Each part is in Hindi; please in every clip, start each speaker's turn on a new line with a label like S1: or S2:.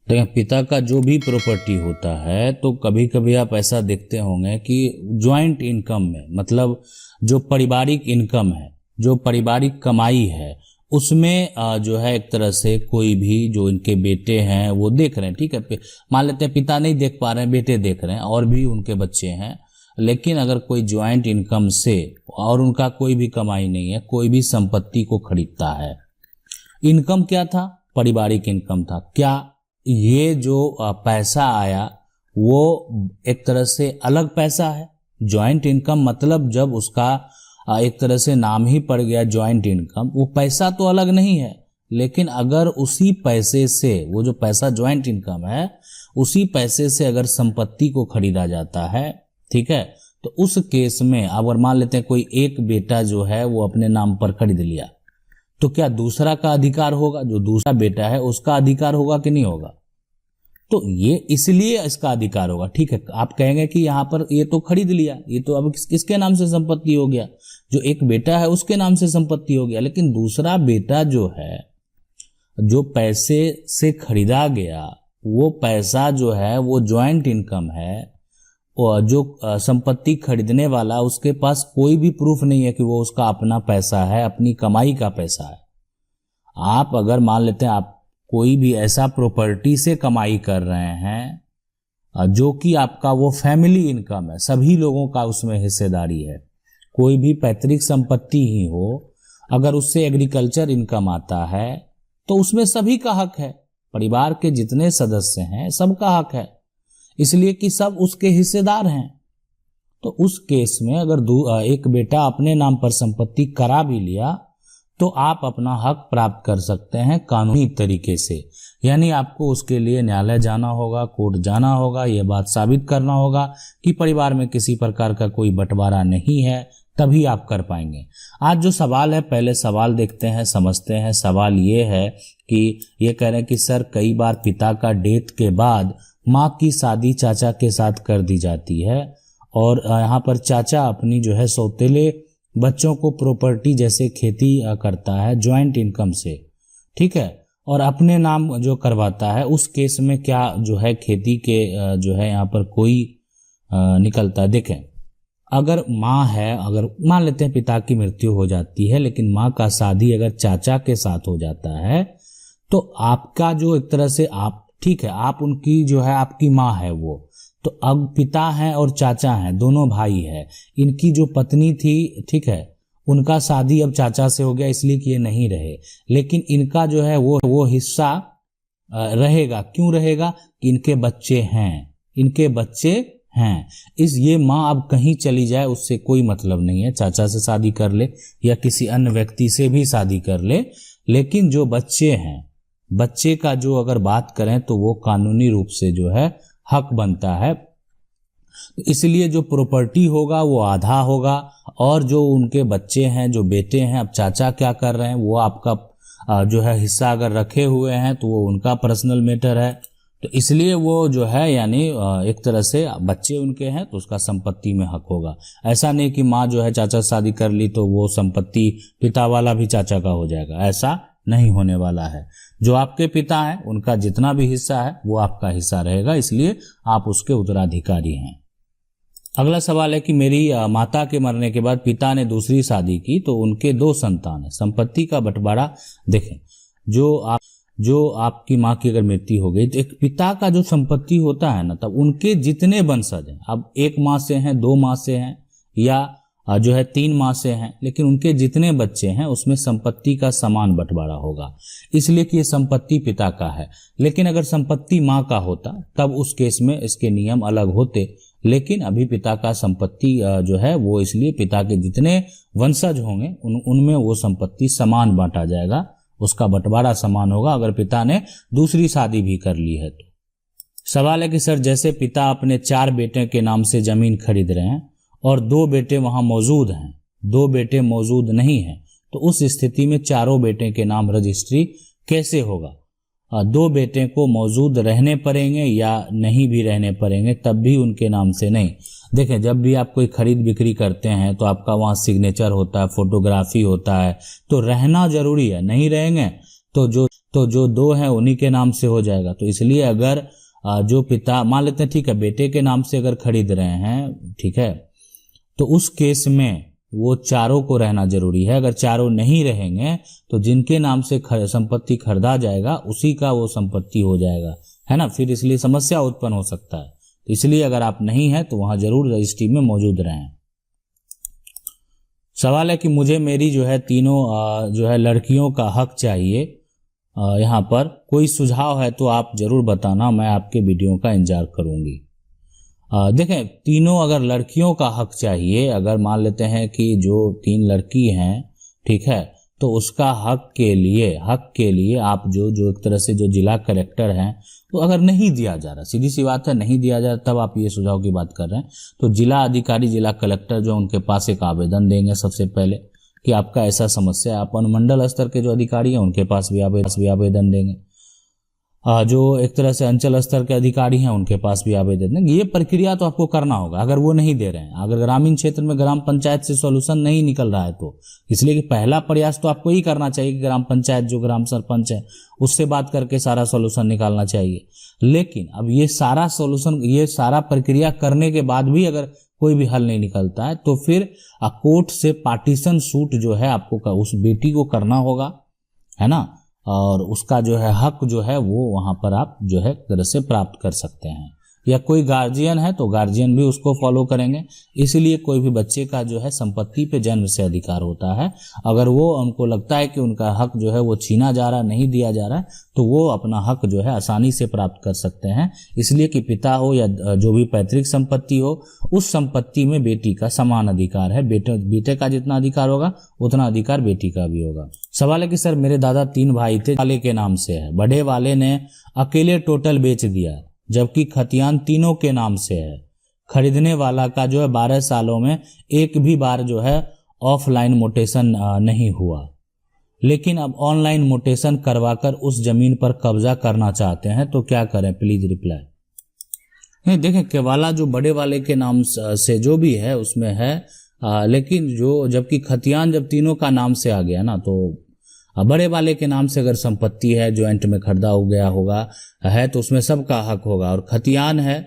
S1: देखिए, पिता का जो भी प्रॉपर्टी होता है तो कभी कभी आप ऐसा देखते होंगे कि जॉइंट इनकम में, मतलब जो पारिवारिक इनकम है, जो पारिवारिक कमाई है, उसमें जो है एक तरह से कोई भी जो इनके बेटे हैं वो देख रहे हैं, ठीक है, मान लेते हैं पिता नहीं देख पा रहे हैं, बेटे देख रहे हैं और भी उनके बच्चे हैं। लेकिन अगर कोई ज्वाइंट इनकम से और उनका कोई भी कमाई नहीं है, कोई भी संपत्ति को खरीदता है, इनकम क्या था? पारिवारिक इनकम था। क्या ये जो पैसा आया वो एक तरह से अलग पैसा है? जॉइंट इनकम मतलब जब उसका एक तरह से नाम ही पड़ गया जॉइंट इनकम, वो पैसा तो अलग नहीं है। लेकिन अगर उसी पैसे से, वो जो पैसा जॉइंट इनकम है, उसी पैसे से अगर संपत्ति को खरीदा जाता है, ठीक है, तो उस केस में अगर मान लेते हैं कोई एक बेटा जो है वो अपने नाम पर खरीद लिया, तो क्या दूसरा का अधिकार होगा? जो दूसरा बेटा है उसका अधिकार होगा कि नहीं होगा? तो ये इसलिए इसका अधिकार होगा, ठीक है। आप कहेंगे कि यहाँ पर ये तो खरीद लिया, ये तो अब किसके नाम से संपत्ति हो गया? जो एक बेटा है उसके नाम से संपत्ति हो गया। लेकिन दूसरा बेटा जो है, जो पैसे से खरीदा गया, वो पैसा जो है वो जॉइंट इनकम है, और जो संपत्ति खरीदने वाला उसके पास कोई भी प्रूफ नहीं है कि वो उसका अपना पैसा है, अपनी कमाई का पैसा है। आप अगर मान लेते हैं आप कोई भी ऐसा प्रॉपर्टी से कमाई कर रहे हैं जो कि आपका वो फैमिली इनकम है, सभी लोगों का उसमें हिस्सेदारी है, कोई भी पैतृक संपत्ति ही हो, अगर उससे एग्रीकल्चर इनकम आता है तो उसमें सभी का हक है, परिवार के जितने सदस्य हैं सबका हक है, इसलिए कि सब उसके हिस्सेदार हैं। तो उस केस में अगर एक बेटा अपने नाम पर संपत्ति करा भी लिया तो आप अपना हक प्राप्त कर सकते हैं कानूनी तरीके से। यानी आपको उसके लिए न्यायालय जाना होगा, कोर्ट जाना होगा, यह बात साबित करना होगा कि परिवार में किसी प्रकार का कोई बंटवारा नहीं है, तभी आप कर पाएंगे। आज जो सवाल है, पहले सवाल देखते हैं, समझते हैं। सवाल ये है कि ये कह रहे हैं कि सर कई बार पिता का डेथ के बाद माँ की शादी चाचा के साथ कर दी जाती है और यहाँ पर चाचा अपनी जो है सौतेले बच्चों को प्रॉपर्टी जैसे खेती करता है जॉइंट इनकम से, ठीक है, और अपने नाम जो करवाता है, उस केस में क्या जो है खेती के जो है यहाँ पर कोई निकलता है? देखें, अगर माँ है, अगर मान लेते हैं पिता की मृत्यु हो जाती है लेकिन माँ का शादी अगर चाचा के साथ हो जाता है तो आपका जो एक तरह से आप, ठीक है, आप उनकी जो है आपकी माँ है वो, तो अब पिता हैं और चाचा हैं, दोनों भाई हैं, इनकी जो पत्नी थी, ठीक है, उनका शादी अब चाचा से हो गया इसलिए कि ये नहीं रहे, लेकिन इनका जो है वो हिस्सा रहेगा। क्यों रहेगा? कि इनके बच्चे हैं, इनके बच्चे हैं। ये माँ अब कहीं चली जाए उससे कोई मतलब नहीं है, चाचा से शादी कर ले या किसी अन्य व्यक्ति से भी शादी कर ले, लेकिन जो बच्चे हैं, बच्चे का जो अगर बात करें तो वो कानूनी रूप से जो है हक बनता है। इसलिए जो प्रॉपर्टी होगा वो आधा होगा, और जो उनके बच्चे हैं, जो बेटे हैं, अब चाचा क्या कर रहे हैं वो आपका जो है हिस्सा अगर रखे हुए हैं तो वो उनका पर्सनल मैटर है। तो इसलिए वो जो है यानी एक तरह से बच्चे उनके हैं तो उसका संपत्ति में हक होगा। ऐसा नहीं कि माँ जो है चाचा से शादी कर ली तो वो संपत्ति पिता वाला भी चाचा का हो जाएगा, ऐसा नहीं होने वाला है। जो आपके पिता हैं उनका जितना भी हिस्सा है वो आपका हिस्सा रहेगा, इसलिए आप उसके उत्तराधिकारी हैं। अगला सवाल है कि मेरी माता के मरने के बाद पिता ने दूसरी शादी की तो उनके 2 संतान है, संपत्ति का बंटवारा। देखें, जो आपकी माँ की अगर मृत्यु हो गई तो एक पिता का जो संपत्ति होता है ना, तब उनके जितने वंशज हैं, अब 1 माँ से हैं, 2 माँ से हैं, या जो है 3 माह से हैं, लेकिन उनके जितने बच्चे हैं उसमें संपत्ति का समान बंटवारा होगा, इसलिए कि ये संपत्ति पिता का है। लेकिन अगर संपत्ति माँ का होता तब उस केस में इसके नियम अलग होते, लेकिन अभी पिता का संपत्ति जो है वो, इसलिए पिता के जितने वंशज होंगे उनमें वो संपत्ति समान बांटा जाएगा, उसका बंटवारा समान होगा अगर पिता ने दूसरी शादी भी कर ली है तो। सवाल है कि सर जैसे पिता अपने 4 बेटे के नाम से जमीन खरीद रहे हैं और 2 बेटे वहां मौजूद हैं, 2 बेटे मौजूद नहीं हैं, तो उस स्थिति में चारों बेटे के नाम रजिस्ट्री कैसे होगा? 2 बेटे को मौजूद रहने पड़ेंगे या नहीं भी रहने पड़ेंगे, तब भी उनके नाम से नहीं। देखें, जब भी आप कोई खरीद बिक्री करते हैं तो आपका वहाँ सिग्नेचर होता है, फोटोग्राफी होता है, तो रहना जरूरी है। नहीं रहेंगे तो जो 2 हैं उन्हीं के नाम से हो जाएगा। तो इसलिए अगर जो पिता मान लेते हैं, ठीक है, बेटे के नाम से अगर खरीद रहे हैं, ठीक है, तो उस केस में वो चारों को रहना जरूरी है। अगर चारों नहीं रहेंगे तो जिनके नाम से संपत्ति खरीदा जाएगा उसी का वो संपत्ति हो जाएगा, है ना। फिर इसलिए समस्या उत्पन्न हो सकता है। तो इसलिए अगर आप नहीं हैं तो वहां जरूर रजिस्ट्री में मौजूद रहें। सवाल है कि मुझे मेरी जो है तीनों जो है लड़कियों का हक चाहिए। यहाँ पर कोई सुझाव है तो आप जरूर बताना, मैं आपके वीडियो का इंतजार करूंगी। देखें, तीनों अगर लड़कियों का हक चाहिए, अगर मान लेते हैं कि जो 3 लड़की हैं, ठीक है, तो उसका हक के लिए आप जो एक तरह से जो जिला कलेक्टर हैं, तो अगर नहीं दिया जा रहा, सीधी सी बात है, नहीं दिया जा रहा, तब आप ये सुझाव की बात कर रहे हैं, तो जिला अधिकारी, जिला कलेक्टर जो उनके पास एक आवेदन देंगे सबसे पहले कि आपका ऐसा समस्या है। आप अनुमंडल स्तर के जो अधिकारी हैं उनके पास भी आवेदन देंगे। जो एक तरह से अंचल स्तर के अधिकारी हैं उनके पास भी आवेदन देंगे। ये प्रक्रिया तो आपको करना होगा। अगर वो नहीं दे रहे हैं, अगर ग्रामीण क्षेत्र में ग्राम पंचायत से सॉल्यूशन नहीं निकल रहा है, तो इसलिए कि पहला प्रयास तो आपको ही करना चाहिए कि ग्राम पंचायत, जो ग्राम सरपंच है, उससे बात करके सारा सॉल्यूशन निकालना चाहिए। लेकिन अब ये सारा सॉल्यूशन, ये सारा प्रक्रिया करने के बाद भी अगर कोई भी हल नहीं निकलता है, तो फिर कोर्ट से पार्टीशन सूट जो है आपको उस बेटी को करना होगा, है ना, और उसका जो है हक जो है वो वहां पर आप जो है तरह से प्राप्त कर सकते हैं। या कोई गार्जियन है तो गार्जियन भी उसको फॉलो करेंगे। इसलिए कोई भी बच्चे का जो है संपत्ति पे जन्म से अधिकार होता है। अगर वो उनको लगता है कि उनका हक जो है वो छीना जा रहा है, नहीं दिया जा रहा है, तो वो अपना हक जो है आसानी से प्राप्त कर सकते हैं। इसलिए कि पिता हो या जो भी पैतृक संपत्ति हो, उस संपत्ति में बेटी का समान अधिकार है। बेटे का जितना अधिकार होगा उतना अधिकार बेटी का भी होगा। सवाल है कि सर मेरे दादा 3 भाई थे, वाले के नाम से है, बड़े वाले ने अकेले टोटल बेच दिया जबकि खतियान तीनों के नाम से है। खरीदने वाला का जो है 12 सालों में एक भी बार जो है ऑफलाइन मोटेशन नहीं हुआ, लेकिन अब ऑनलाइन मोटेशन करवाकर उस जमीन पर कब्जा करना चाहते हैं, तो क्या करें, प्लीज रिप्लाई। नहीं, देखें, केवाला जो बड़े वाले के नाम से जो भी है उसमें है, लेकिन जो जबकि खतियान जब तीनों का नाम से आ गया ना, तो बड़े वाले के नाम से अगर संपत्ति है, ज्वाइंट में खरीदा हो गया होगा है, तो उसमें सबका हक होगा। और खतियान है,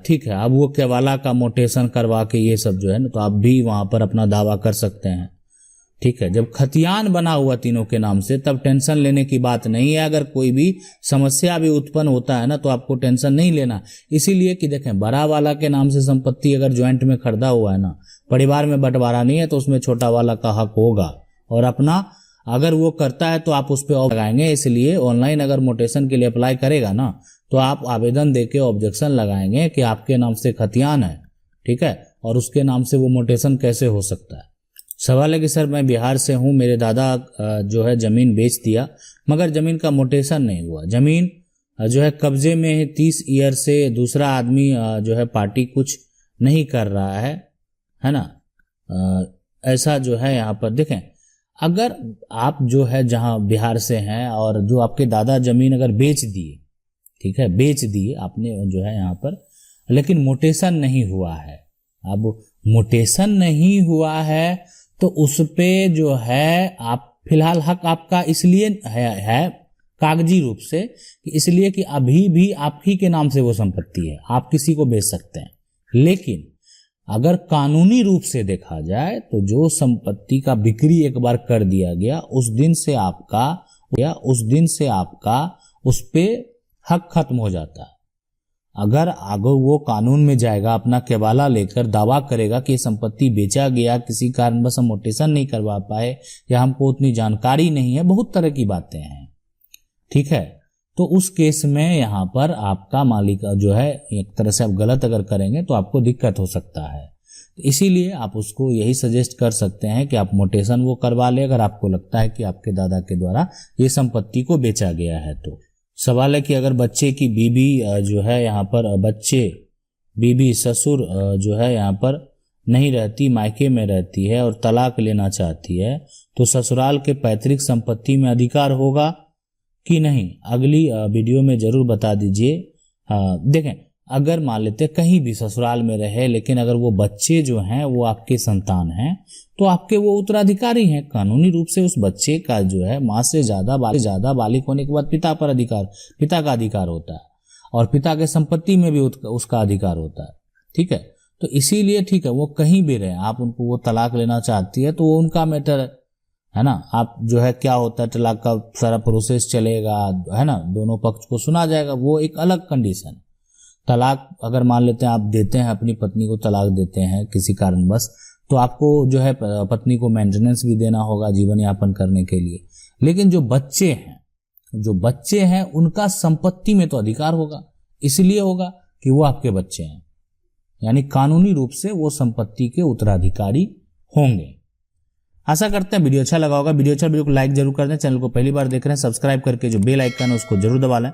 S1: ठीक है, अब वो केवाला का मोटेशन करवा के ये सब जो है ना, तो आप भी वहां पर अपना दावा कर सकते हैं। ठीक है, जब खतियान बना हुआ तीनों के नाम से, तब टेंशन लेने की बात नहीं है। अगर कोई भी समस्या भी उत्पन्न होता है ना, तो आपको टेंशन नहीं लेना। इसीलिए कि देखें, बड़ा वाला के नाम से संपत्ति अगर ज्वाइंट में खरीदा हुआ है ना, परिवार में बंटवारा नहीं है, तो उसमें छोटा वाला का हक होगा। और अपना अगर वो करता है तो आप उस पर लगाएंगे। इसलिए ऑनलाइन अगर मोटेशन के लिए अप्लाई करेगा ना, तो आप आवेदन देके ऑब्जेक्शन लगाएंगे कि आपके नाम से खतियान है, ठीक है, और उसके नाम से वो मोटेशन कैसे हो सकता है। सवाल है कि सर मैं बिहार से हूँ, मेरे दादा जो है जमीन बेच दिया मगर जमीन का मोटेशन नहीं हुआ, जमीन जो है कब्जे में है 30 ईयर से, दूसरा आदमी जो है पार्टी कुछ नहीं कर रहा है ना। ऐसा जो है यहाँ पर देखें, अगर आप जो है जहां बिहार से हैं और जो आपके दादा जमीन अगर बेच दिए, ठीक है, बेच दिए आपने जो है यहाँ पर, लेकिन मोटेशन नहीं हुआ है, अब मोटेशन नहीं हुआ है तो उस पे जो है आप फिलहाल हक आपका इसलिए है कागजी रूप से कि इसलिए कि अभी भी आप ही के नाम से वो संपत्ति है, आप किसी को बेच सकते हैं। लेकिन अगर कानूनी रूप से देखा जाए तो जो संपत्ति का बिक्री एक बार कर दिया गया, उस दिन से आपका उस पे हक खत्म हो जाता है। अगर आगे वो कानून में जाएगा, अपना केवाला लेकर दावा करेगा कि संपत्ति बेचा गया, किसी कारणवश हम मोटेशन नहीं करवा पाए या हमको उतनी जानकारी नहीं है, बहुत तरह की बातें हैं, ठीक है, तो उस केस में यहाँ पर आपका मालिक जो है एक तरह से आप गलत अगर करेंगे तो आपको दिक्कत हो सकता है। इसीलिए आप उसको यही सजेस्ट कर सकते हैं कि आप मोटेशन वो करवा ले, अगर आपको लगता है कि आपके दादा के द्वारा ये संपत्ति को बेचा गया है। तो सवाल है कि अगर बच्चे की बीबी जो है यहाँ पर बीबी ससुर जो है यहाँ पर नहीं रहती, मायके में रहती है और तलाक लेना चाहती है, तो ससुराल के पैतृक संपत्ति में अधिकार होगा कि नहीं, अगली वीडियो में जरूर बता दीजिए। देखें, अगर मान लेते कहीं भी ससुराल में रहे, लेकिन अगर वो बच्चे जो हैं वो आपके संतान हैं तो आपके वो उत्तराधिकारी हैं। कानूनी रूप से उस बच्चे का जो है माँ से ज्यादा बालिक होने के बाद पिता का अधिकार होता है, और पिता के संपत्ति में भी उसका अधिकार होता है। ठीक है, तो इसीलिए ठीक है, वो कहीं भी रहे, आप उनको वो तलाक लेना चाहती है तो वो उनका मैटर है ना। आप जो है क्या होता है, तलाक का सारा प्रोसेस चलेगा, है ना, दोनों पक्ष को सुना जाएगा, वो एक अलग कंडीशन। तलाक अगर मान लेते हैं आप देते हैं, अपनी पत्नी को तलाक देते हैं किसी कारणवश, तो आपको जो है पत्नी को मेंटेनेंस भी देना होगा जीवन यापन करने के लिए। लेकिन जो बच्चे हैं उनका संपत्ति में तो अधिकार होगा, इसलिए होगा कि वो आपके बच्चे हैं, यानी कानूनी रूप से वो संपत्ति के उत्तराधिकारी होंगे। आशा करते हैं वीडियो अच्छा लगा होगा। वीडियो अच्छा वीडियो को लाइक जरूर कर दें। चैनल को पहली बार देख रहे हैं सब्सक्राइब करके जो बेल आइकन है उसको जरूर दबा लें।